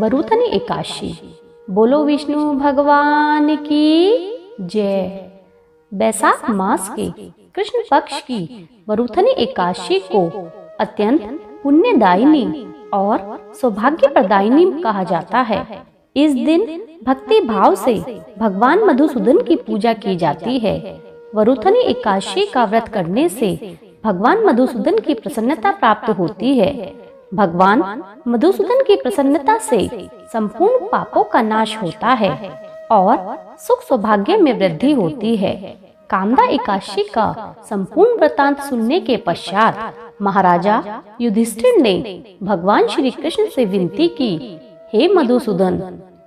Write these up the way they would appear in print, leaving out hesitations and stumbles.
वरुथनी एकादशी। बोलो विष्णु भगवान की जय। बैसाख मास के कृष्ण पक्ष की वरुथनी एकादशी को अत्यंत पुण्यदायिनी और सौभाग्य प्रदायिनी कहा जाता है। इस दिन भक्ति भाव से भगवान मधुसूदन की पूजा की जाती है। वरुथनी एकादशी का व्रत करने से भगवान मधुसूदन की प्रसन्नता प्राप्त होती है। भगवान मधुसूदन की प्रसन्नता से संपूर्ण पापों का नाश होता है और सुख सौभाग्य में वृद्धि होती है। कामदा एकादशी का संपूर्ण वृतांत सुनने के पश्चात महाराजा युधिष्ठिर ने भगवान श्री कृष्ण से विनती की, हे मधुसूदन,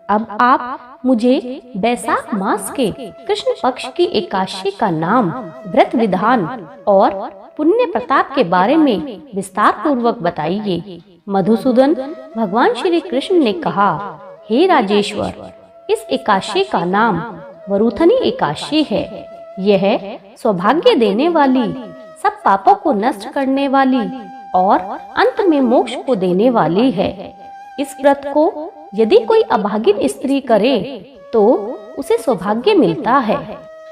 अब आप मुझे बैसाख मास के कृष्ण पक्ष की एकादशी का नाम, व्रत विधान और पुण्य प्रताप के बारे में विस्तार पूर्वक बताइए। मधुसूदन भगवान श्री कृष्ण ने कहा, हे राजेश्वर, इस एकादशी का नाम वरुथनी एकादशी है। यह सौभाग्य देने वाली, सब पापों को नष्ट करने वाली और अंत में मोक्ष को देने वाली है। इस व्रत को यदि कोई अभागिन स्त्री करे तो उसे सौभाग्य मिलता है।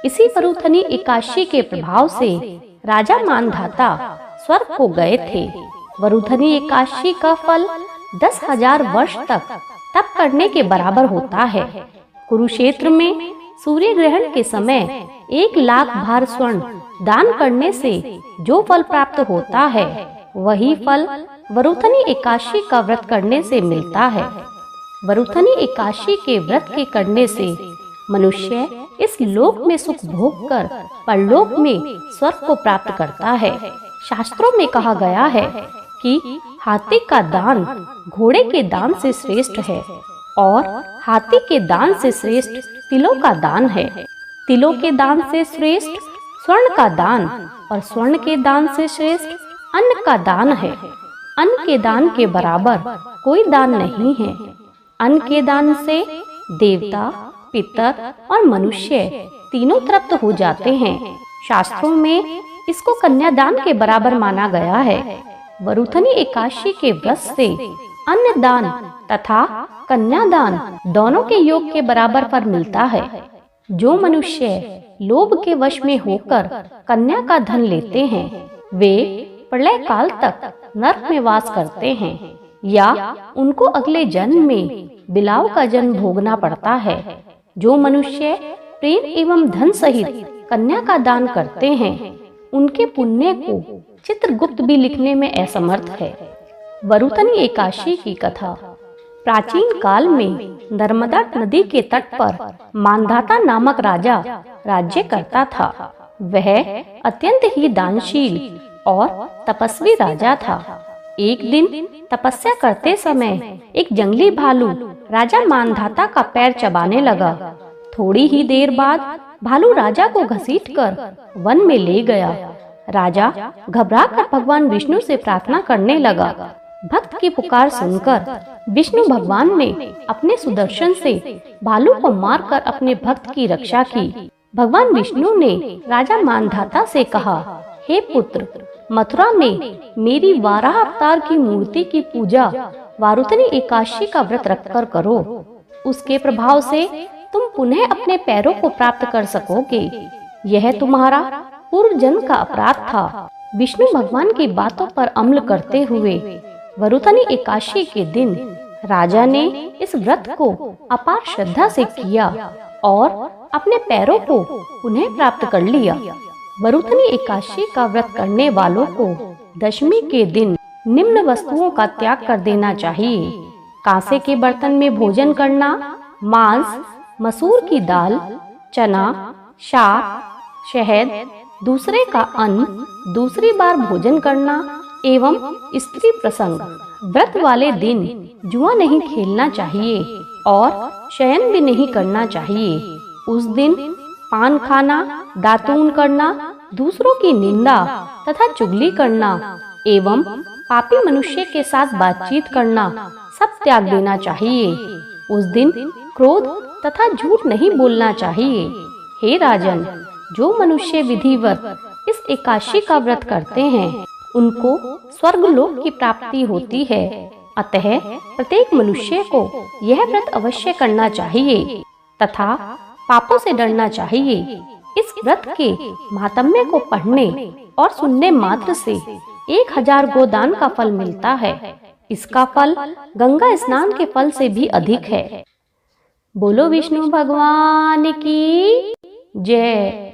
इसी वरुथनी एकादशी के प्रभाव से राजा मानधाता स्वर्ग को गए थे। वरुथनी एकादशी का फल 10,000 वर्ष तक तप करने के बराबर होता है। कुरुक्षेत्र में सूर्य ग्रहण के समय 1,00,000 भार स्वर्ण दान करने से जो फल प्राप्त होता है, वही फल वरुथनी एकादशी का व्रत करने से मिलता है। वरुथनी एकादशी के व्रत के करने से मनुष्य इस लोक में सुख भोग कर परलोक में स्वर्ग को प्राप्त करता है। शास्त्रों में कहा गया है कि हाथी का दान घोड़े के दान से श्रेष्ठ है और हाथी के दान से श्रेष्ठ तिलों का दान है। तिलों के दान से श्रेष्ठ स्वर्ण का दान और स्वर्ण के दान से श्रेष्ठ अन्न का दान है। अन्न के दान के बराबर कोई दान नहीं है। अन्न के दान से देवता, पितर और मनुष्य तीनों तृप्त हो जाते हैं। शास्त्रों में इसको कन्यादान के बराबर माना गया है। वरुथनी एकादशी के व्रत से अन्नदान तथा कन्यादान दोनों के योग के बराबर फल मिलता है। जो मनुष्य लोभ के वश में होकर कन्या का धन लेते हैं, वे प्रलय काल तक नरक में वास करते हैं या उनको अगले जन्म में बिलाव का जन्म भोगना पड़ता है। जो मनुष्य प्रेम एवं धन सहित कन्या का दान करते हैं, उनके पुण्य को चित्रगुप्त भी लिखने में असमर्थ है। वरुथनी एकादशी की कथा। प्राचीन काल में नर्मदा नदी के तट पर मानधाता नामक राजा राज्य करता था। वह अत्यंत ही दानशील और तपस्वी राजा था। एक दिन तपस्या करते समय एक जंगली भालू राजा मानधाता का पैर चबाने लगा। थोड़ी ही देर बाद भालू राजा को घसीटकर वन में ले गया। राजा घबराकर भगवान विष्णु से प्रार्थना करने लगा। भक्त की पुकार सुनकर विष्णु भगवान ने अपने सुदर्शन से भालू को मारकर अपने भक्त की रक्षा की। भगवान विष्णु ने राजा मानधाता से कहा, हे पुत्र, मथुरा में मेरी 12 अवतार की मूर्ति की पूजा वरुथनी एकादशी का व्रत रखकर करो। उसके प्रभाव से तुम पुनः अपने पैरों को प्राप्त कर सकोगे। यह तुम्हारा पूर्व जन्म का अपराध था। विष्णु भगवान की बातों पर अमल करते हुए वरुथनी एकादशी के दिन राजा ने इस व्रत को अपार श्रद्धा से किया और अपने पैरों को पुनः प्राप्त कर लिया। वरुथनी एकादशी का व्रत करने वालों को दशमी के दिन निम्न वस्तुओं का त्याग कर देना चाहिए। कांसे के बर्तन में भोजन करना, मांस, मसूर की दाल, चना, शाक, शहद, दूसरे का अन्न, दूसरी बार भोजन करना एवं स्त्री प्रसंग। व्रत वाले दिन जुआ नहीं खेलना चाहिए और शयन भी नहीं करना चाहिए। उस दिन पान खाना, दातून करना, दूसरों की निंदा तथा चुगली करना एवं पापी मनुष्य के साथ बातचीत करना सब त्याग देना चाहिए। उस दिन क्रोध तथा झूठ नहीं बोलना चाहिए। हे राजन, जो मनुष्य विधिवत इस एकादशी का व्रत करते हैं, उनको स्वर्गलोक की प्राप्ति होती है। अतः प्रत्येक मनुष्य को यह व्रत अवश्य करना चाहिए तथा पापों से डरना चाहिए। इस व्रत के महात्म्य को पढ़ने और सुनने मात्र से 1000 गोदान का फल मिलता है। इसका फल गंगा स्नान के फल से भी अधिक है। बोलो विष्णु भगवान की जय।